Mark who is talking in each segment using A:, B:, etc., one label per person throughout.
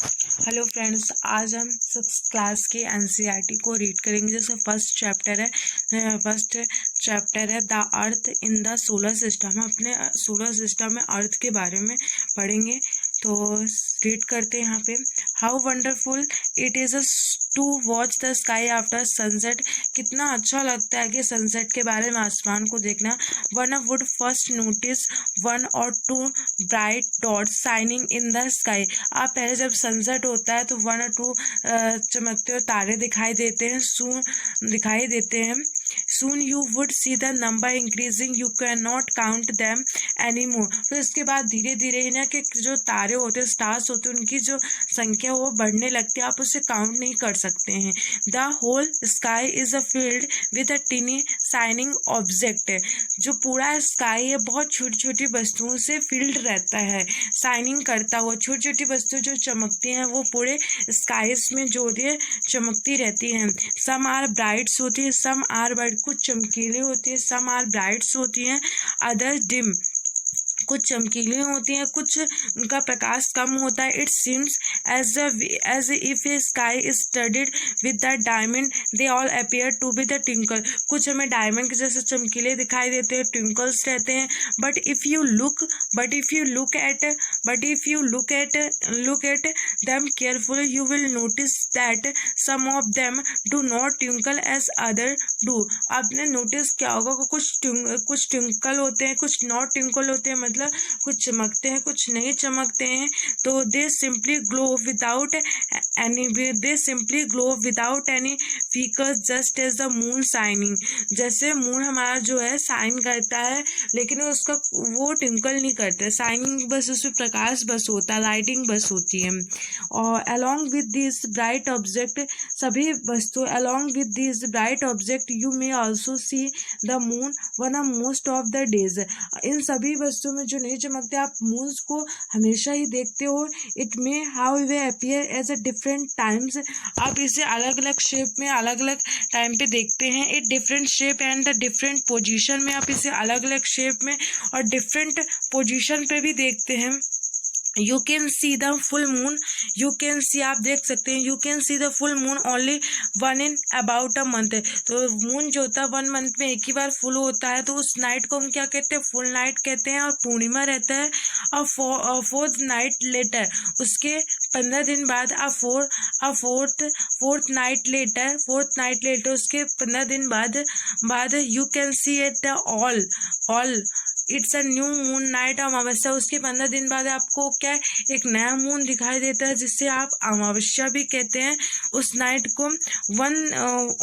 A: Hello friends, आज हम six class की एनसीईआरटी को रीड करेंगे। जैसे फर्स्ट चैप्टर है the earth in the solar system. हम अपने सोलर सिस्टम में अर्थ के बारे में पढ़ेंगे। तो रीड करते हैं यहाँ पे। How wonderful it is to watch the sky after sunset. कितना अच्छा लगता है कि सनसेट के बारे में आसमान को देखना। One would first notice one और two bright dots shining in the sky. आप पहले जब सनसेट होता है तो वन और टू चमकते हुए तारे दिखाई देते हैं, soon you would see the number increasing, you can not count them any more. फिर उसके बाद धीरे धीरे इन्हें के जो तारे होते हैं, स्टार्स होते हैं, उनकी जो संख्या वो बढ़ने लगती है, आप उसे काउंट नहीं कर सकते हैं। The whole sky is a field with a tiny shining object. जो पूरा स्काई है बहुत छोटी छोटी वस्तुओं से फील्ड रहता है, शाइनिंग करता हुआ। छोटी छोटी वस्तुएं जो चमकती हैं वो पूरे स्काइस में जो होती है चमकती रहती हैं। सम आर ब्राइट्स होती है, सम आर ब्राइट, कुछ चमकीली होती है, सम आर ब्राइट्स होती हैं, अदर्स डिम, कुछ चमकीली होती हैं, कुछ उनका प्रकाश कम होता है। It seems as if a sky is studded with the diamond, they all appear to be the twinkle. कुछ हमें डायमंड के जैसे चमकीले दिखाई देते हैं, ट्विंकल्स रहते हैं। But if you look eight them carefully, you will notice that some of them do not twinkle as other do। आपने नोटिस किया होगा कि कुछ ट्विंकल होते हैं, कुछ नॉट ट्विंकल होते हैं, मतलब कुछ चमकते हैं, कुछ नहीं चमकते हैं। तो they simply glow without any flickers just as the moon shining. जैसे मून हमारा जो है शाइन करता है, लेकिन उसका वो ट्विंकल नहीं करता, शाइनिंग बस उसमें प्रकाश बस होता है, लाइटिंग बस होती है। और along with these bright object, सभी वस्तु along with these bright object you may also see the moon one of most of the days। इन सभी वस्तुओं में जो नहीं चमकते, आप मून्स को हमेशा ही देखते हो। It may however appear as a different times. आप इसे अलग अलग शेप में अलग अलग टाइम पे देखते हैं। It different shape and the different position में, आप इसे अलग अलग शेप में और डिफरेंट पोजीशन पे भी देखते हैं। You can see the full moon, आप देख सकते हैं, you can see the full moon only one in about a month. तो मून जो होता है 1 मंथ में एक ही बार फुल होता है, तो उस नाइट को हम क्या कहते हैं, फुल नाइट कहते हैं। और पूर्णिमा रहता है और फोर्थ नाइट लेटर, उसके 15 दिन बाद फोर्थ नाइट लेटर, उसके 15 दिन बाद you can see it all it's a new moon night. अमावस्या, उसके 15 दिन बाद आपको क्या एक नया मून दिखाई देता है, जिससे आप अमावस्या भी कहते हैं उस नाइट को।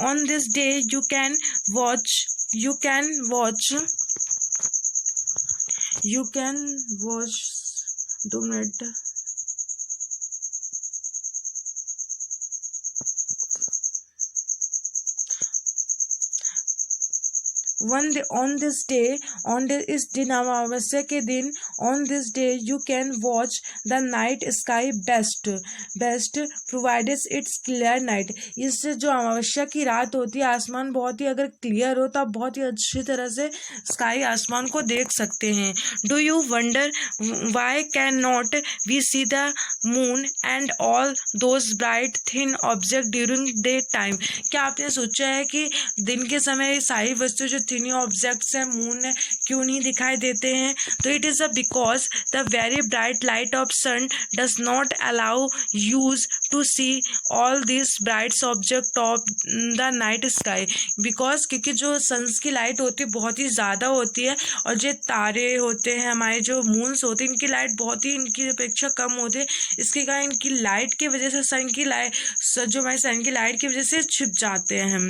A: On this day you can watch 2 minute. इस दिन अमावस्या के दिन, on this day you can watch the night sky best provided it's clear night. इससे जो अमावस्या की रात होती है, आसमान बहुत ही अगर क्लियर हो तो आप बहुत ही अच्छी तरह से स्काई आसमान को देख सकते हैं। Do you wonder why can not we see the moon and all those bright thin object during day time. क्या आपने सोचा है कि दिन के समय सारी वस्तु जो थिनी ऑब्जेक्ट्स हैं, मून है, क्यों नहीं दिखाई देते हैं? तो it is because the very bright light of sun does not allow us to see all this brights object of the night sky. Because क्योंकि जो सन्स की लाइट होती है बहुत ही ज़्यादा होती है, और जो तारे होते हैं, हमारे जो मून्स होते हैं, इनकी लाइट बहुत ही इनकी अपेक्षा कम होती है। इसके कारण इनकी लाइट की वजह से सन की लाइट की वजह से छिप जाते हैं हम।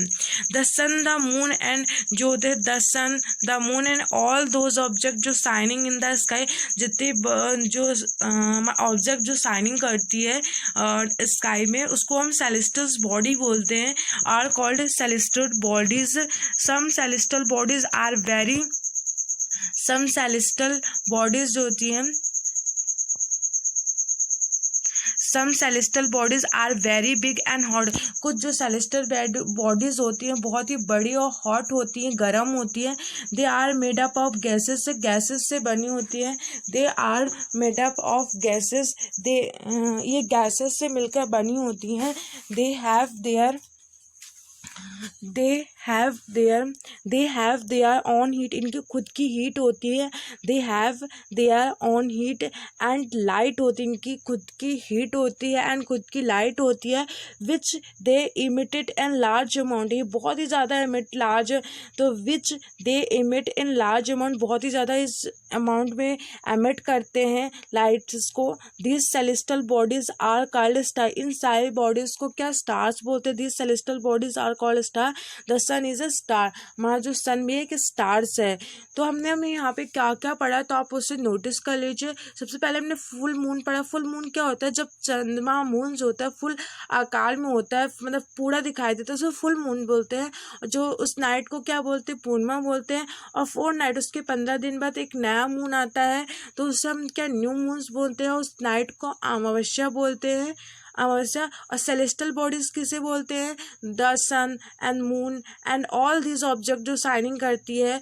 A: The sun, the moon and जो the sun, the moon and all those object जो शाइनिंग इन द स्काई, जितने जो ऑब्जेक्ट जो शाइनिंग करती है स्काई में, उसको हम सेलेस्टियल बॉडी बोलते हैं, are called celestial bodies. Some celestial bodies जो होती हैं, some celestial bodies are very big and hot, कुछ जो सेलेस्टियल बॉडीज होती हैं बहुत ही बड़ी और हॉट होती हैं, गर्म होती हैं। They are made up of gases से बनी होती हैं। They are made up of gases, ये गैसेस से मिलकर बनी होती हैं। They have their own heat, इनकी खुद की हीट होती है। They have their own heat and light होती है, इनकी खुद की हीट होती है एंड खुद की लाइट होती है। विच दे इमिटेड इन लार्ज अमाउंट, ये बहुत ही ज़्यादा इमिट लार्ज, तो विच दे इमिट इन लार्ज अमाउंट, बहुत ही ज़्यादा इस अमाउंट में एमिट करते हैं लाइट्स को। This celestial bodies are called star, इन सारी बॉडीज को क्या स्टार्स बोलते हैं। This celestial bodies are called star. The sun is a star, हमारा जो सन भी एक स्टार्स है। तो हमें यहाँ पे क्या क्या पढ़ा तो आप उसे नोटिस कर लीजिए। सबसे पहले हमने फुल मून पढ़ा। फुल मून क्या होता है, जब चंद्रमा मून जो होता है फुल आकार में होता है, मतलब पूरा दिखाई देता है, उसे फुल मून बोलते हैं। जो उस नाइट को क्या बोलते हैं, पूर्णिमा बोलते हैं। और 4 नाइट, उसके 15 दिन बाद एक नया मून आता है, तो उसे हम क्या न्यू मून्स बोलते हैं। उस नाइट को अमावस्या बोलते हैं, अमावस्या। और सेलेस्टियल बॉडीज किसे बोलते हैं, the sun and moon and all this object जो शाइनिंग करती है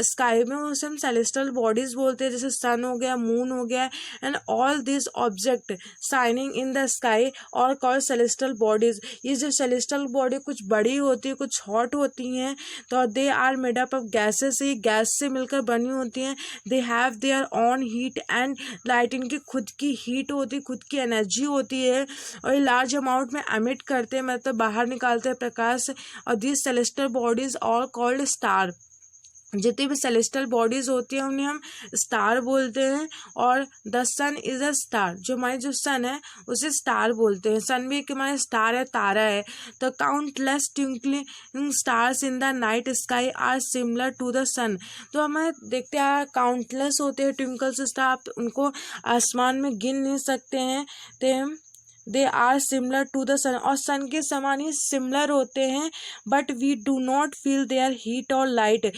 A: स्काई में, उसे हम सेलेस्टियल बॉडीज बोलते हैं। जैसे सन हो गया, मून हो गया, and all this object shining in the sky और कॉल्ड सेलेस्टियल बॉडीज। ये जो सेलेस्टियल बॉडी कुछ बड़ी होती है, कुछ हॉट होती हैं, तो they are made up of gases, ये गैस से मिलकर बनी होती हैं। They have their own heat and light, इनकी खुद की हीट होती है, खुद की एनर्जी होती है, और ये लार्ज अमाउंट में एमिट करते हैं, मतलब बाहर निकालते हैं प्रकाश। और this celestial bodies all called star, जितनी भी सेलेस्टियल बॉडीज होती हैं उन्हें हम स्टार बोलते हैं। और the sun is a star, जो हमारी जो सन है उसे स्टार बोलते हैं। सन भी एक हमारा स्टार है, तारा है। तो countless twinkling stars in the night sky are similar to the sun, तो हमें देखते हैं काउंटलेस होते हैं ट्विंकल्स स्टार, आप उनको आसमान में गिन नहीं सकते हैं। तो they are similar to the sun, और सन के समान ही सिमिलर होते हैं। But we do not feel their heat और लाइट,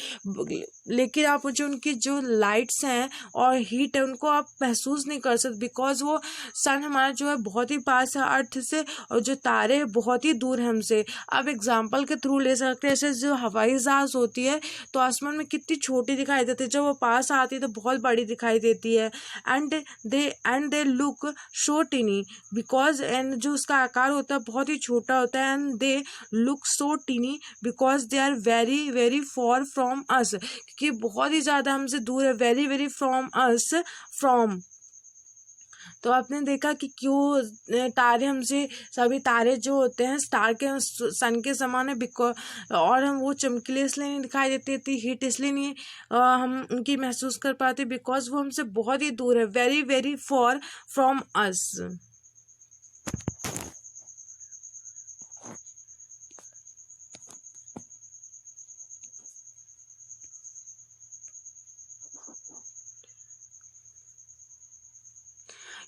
A: लेकिन आप जो उनकी जो लाइट्स हैं और हीट है उनको आप महसूस नहीं कर सकते, बिकॉज वो सन हमारा जो है बहुत ही पास है अर्थ से, और जो तारे हैं बहुत ही दूर है हमसे। आप एग्जाम्पल के थ्रू ले सकते हैं, जैसे जो हवाई जहाज होती है तो आसमान में कितनी छोटी दिखाई देती है, जब वो पास आती है तो बहुत बड़ी दिखाई देती है। And they look so tiny, because and जो उसका आकार होता है बहुत ही छोटा होता है। And they look so tiny because they are very very far from us, क्योंकि बहुत ही ज़्यादा हमसे दूर है। Very very from us, from. तो आपने देखा कि क्यों तारे हमसे, सभी तारे जो होते हैं स्टार के सन के समान है, बिकॉज और हम वो चमकीले इसलिए नहीं दिखाई देती थी, हीट इसलिए नहीं हम उनकी महसूस कर पाते, बिकॉज वो हमसे बहुत ही दूर है, very very far from us.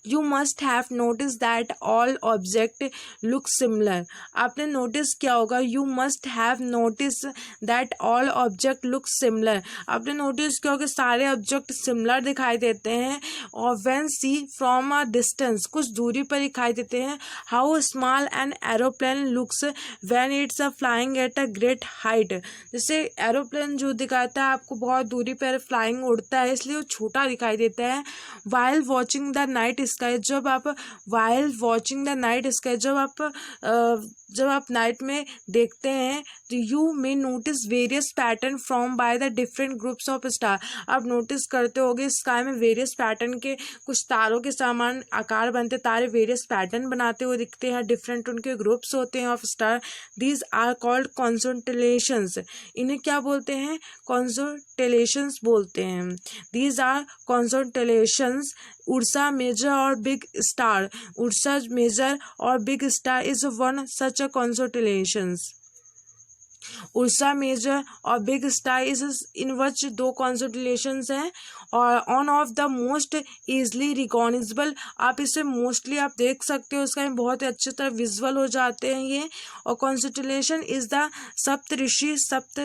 A: You must have notice that all object look similar, आपने नोटिस किया होगा। You must have notice that all object look similar, आपने नोटिस किया होगा सारे ऑब्जेक्ट सिमिलर दिखाई देते हैं। और when see from a distance, कुछ दूरी पर दिखाई देते हैं। How small an aeroplane looks when it's a flying at a great height, जैसे एरोप्लेन जो दिखाता है आपको बहुत दूरी पर फ्लाइंग उड़ता है, इसलिए वो छोटा दिखाई देता है। While watching the night sky, जब आप while watching the night sky, जब आप नाइट में देखते हैं तो you may notice various pattern from by the different groups of star, आप नोटिस करते होगे स्काई में वेरियस पैटर्न के कुछ तारों के समान आकार बनते, तारे वेरियस पैटर्न बनाते हुए दिखते हैं, डिफरेंट उनके ग्रुप्स होते हैं of star. These are called constellations, इन्हें क्या बोलते हैं, कॉन्स्टलेशंस बोलते हैं। These are constellations. Ursa Major और बिग स्टार, उर्सा मेजर और big star is one such a constellations. Ursa Major और big star is in which दो कॉन्स्टलेशंस हैं, one of the most easily recognisable, आप इसे mostly आप देख सकते हो, इसका बहुत अच्छी तरह विजुअल हो जाते हैं ये। और कॉन्स्टेलेशन इज द सप्त ऋषि, सप्त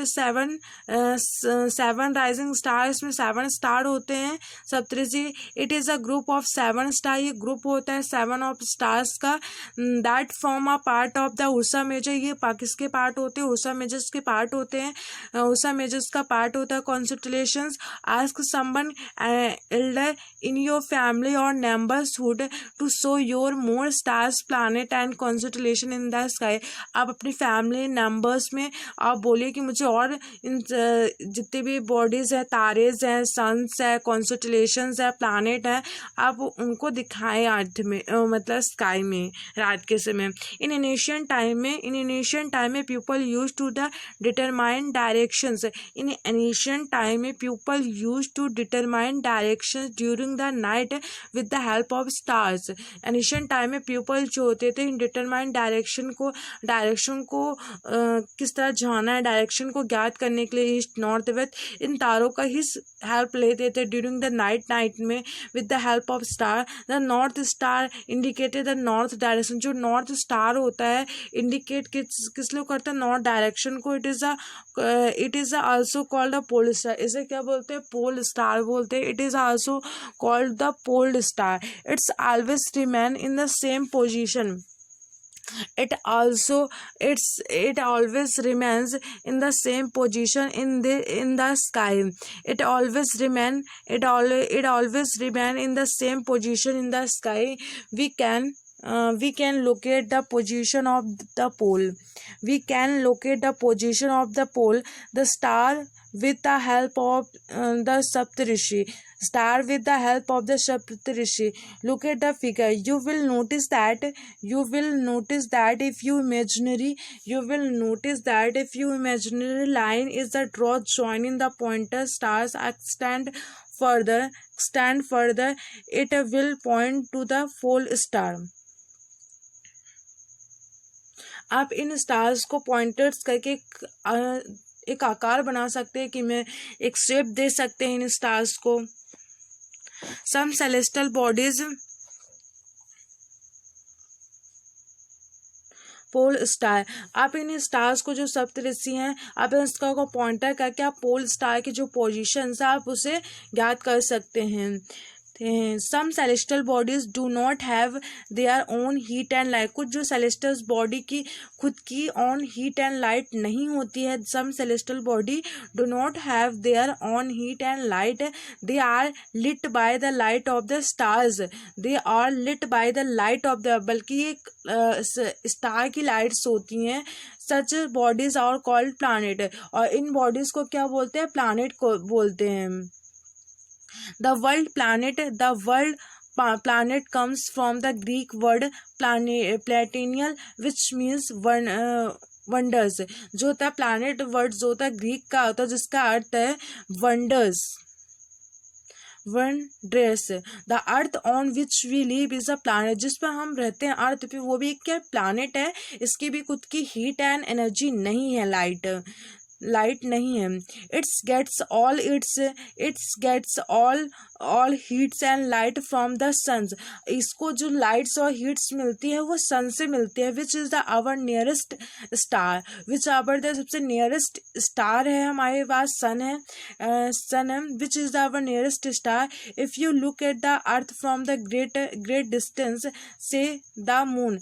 A: सेवन राइजिंग स्टार, इसमें 7 स्टार होते हैं सप्तऋषि। It is a group of 7 star, ये ग्रुप होता है 7 ऑफ स्टार्स का। That form a part of the Ursa Major, ये किसके पार्ट होते हैं, उर्सा मेजर्स के पार्ट होते हैं, उर्सा मेजर्स का पार्ट होता है constellations. Ask someone elder in your family और neighbourhood to show your more stars planet and constellation in the sky. आप अपनी फैमिली नंबर्स में आप बोलिए कि मुझे और इन जितने भी बॉडीज़ हैं, तारेज हैं, सन्स है, कॉन्स्टेलेशंस है, प्लैनेट है, आप उनको दिखाएं अर्थ में, मतलब स्काई में रात के समय। इन एशियंट टाइम में people use to the determine directions, in ancient time में people use to determine directions during the night with the help of stars. Ancient time में पीपल जो होते थे इन डिटरमाइन डायरेक्शन को किस तरह जाना है, डायरेक्शन को ज्ञात करने के लिए ईस्ट नॉर्थ वेस्ट इन तारों का ही हेल्प लेते थे ड्यूरिंग द नाइट में with the help of star. The north star indicated the north direction, जो नॉर्थ स्टार होता है इंडिकेट किस लिए करता है, नॉर्थ डायरेक्शन को। It is also called the pole star, इसे क्या बोलते हैं, पोल स्टार बोलते हैं। It is also called the pole star. It's always remain in the same position, it always remains in the same position in the sky. It always remain in the same position in the sky. We can locate the position of the pole. The star with the help of the Saptarishi. Look at the figure. You will notice that if you imaginary line is the dot joining the pointer stars extend further, it will point to the pole star. आप इन stars को pointers करके एक आकार बना सकते हैं कि मैं एक शेप दे सकते हैं इन स्टार्स को। सम सेलेस्टियल बॉडीज पोल स्टार, आप इन स्टार्स को जो सप्तऋषि हैं आप इसका को पॉइंटर करके आप पोल स्टार की जो पोजीशन है आप उसे ज्ञात कर सकते हैं। Some celestial bodies do not have their own heat and light, कुछ जो सेलेस्टियल बॉडी की खुद की ऑन हीट एंड लाइट नहीं होती है। Some celestial body do not have their own heat and light, they are lit by the light of the stars, बल्कि एक स्टार की लाइट्स होती हैं। Such bodies are called planet, और इन बॉडीज को क्या बोलते हैं, प्लैनेट को बोलते हैं। The word planet comes from the Greek word platinal, which means wonders। जो होता है planet वर्ड जो होता है ग्रीक का होता है जिसका अर्थ है wonders। The earth on which we live is a planet, जिस पर हम रहते हैं अर्थ पे वो भी एक क्या प्लानट है, इसकी भी खुद की हीट एंड एनर्जी नहीं है, लाइट नहीं है। It's gets all heats and light from the suns, इसको जो लाइट्स और हीट्स मिलती है वो सन से मिलती है। Which is the our nearest star, सबसे नियरेस्ट स्टार है हमारे पास सन है। Which is the our nearest star. If you look at the earth from the great distance से the moon,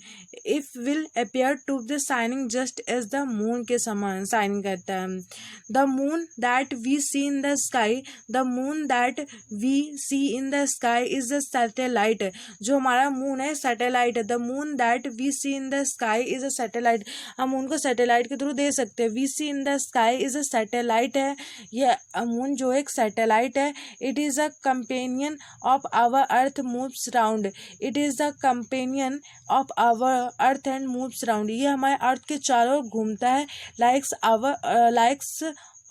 A: if will appear to the shining just as the moon के समान shining करता है। The moon that we see in the sky is a satellite, जो हमारा moon है satellite है। The moon that we see in the sky is a satellite, हम moon को सैटेलाइट के थ्रू दे सकते हैं। We see in the sky is a satellite है, ये मून जो एक सैटेलाइट है। It is a companion of our earth moves round, ये हमारे अर्थ के चारों ओर घूमता है। likes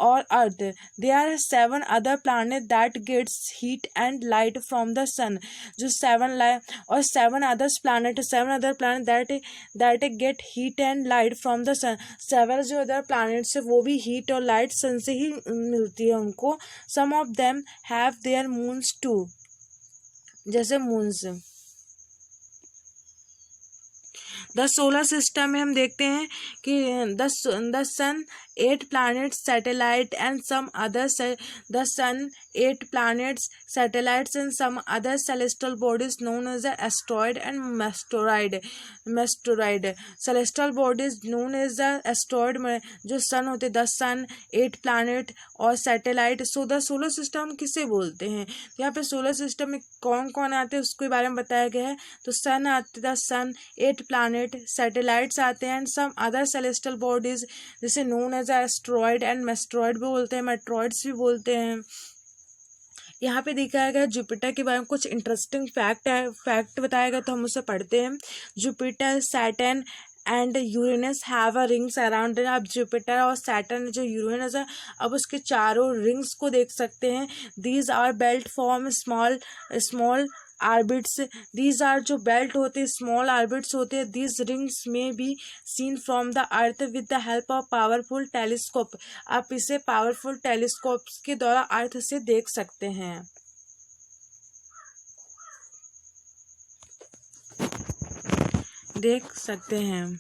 A: और earth. There are 7 other planet that gets heat and light from the sun. जो 7 other planet that get heat and light from the sun. 7 जो other planets है वो भी हीट और लाइट सन से ही मिलती है उनको। Some of them have their moons too, जैसे मून्स। द सोलर सिस्टम में हम देखते हैं कि the sun 8 planets, satellite and some other the sun 8 planets, satellites and some other celestial bodies known as the asteroid and meteoroid। celestial bodies known as the asteroid में जो सन होते, the sun 8 planet और satellite. So the solar system किसे बोलते हैं? यहाँ पे solar system में कौन कौन आते हैं उसके बारे में बताया गया है। तो सन आते, द सन 8 planet, सैटेलाइट्स आते हैं and some other celestial bodies जिसे known as asteroid and meteoroid भी बोलते हैं, मेट्रॉइड्स भी बोलते हैं। यहाँ पे दिखाया गया जुपिटर के बारे में कुछ इंटरेस्टिंग फैक्ट बताया गया, तो हम उसे पढ़ते हैं। Jupiter, Saturn and Uranus have a rings around. अब जुपिटर और सैटर्न जो यूरेनस है, अब उसके चारों रिंग्स को देख सकते हैं। These are belt form small orbits. These are जो बेल्ट होते हैं स्मॉल आर्बिट्स होते हैं। दीज रिंग्स में be seen from the earth with the help of powerful telescope. आप इसे पावरफुल टेलीस्कोप्स के द्वारा अर्थ से देख सकते हैं।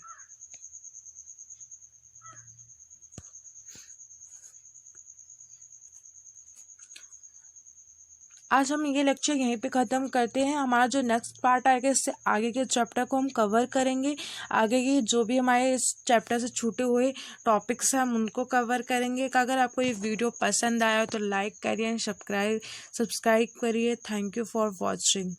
A: आज हम ये लेक्चर यहीं पे ख़त्म करते हैं। हमारा जो नेक्स्ट पार्ट आएगा इससे आगे के चैप्टर को हम कवर करेंगे। आगे की जो भी हमारे इस चैप्टर से छूटे हुए टॉपिक्स हैं हम उनको कवर करेंगे। अगर आपको ये वीडियो पसंद आया तो लाइक करिए एंड सब्सक्राइब करिए। Thank you for watching.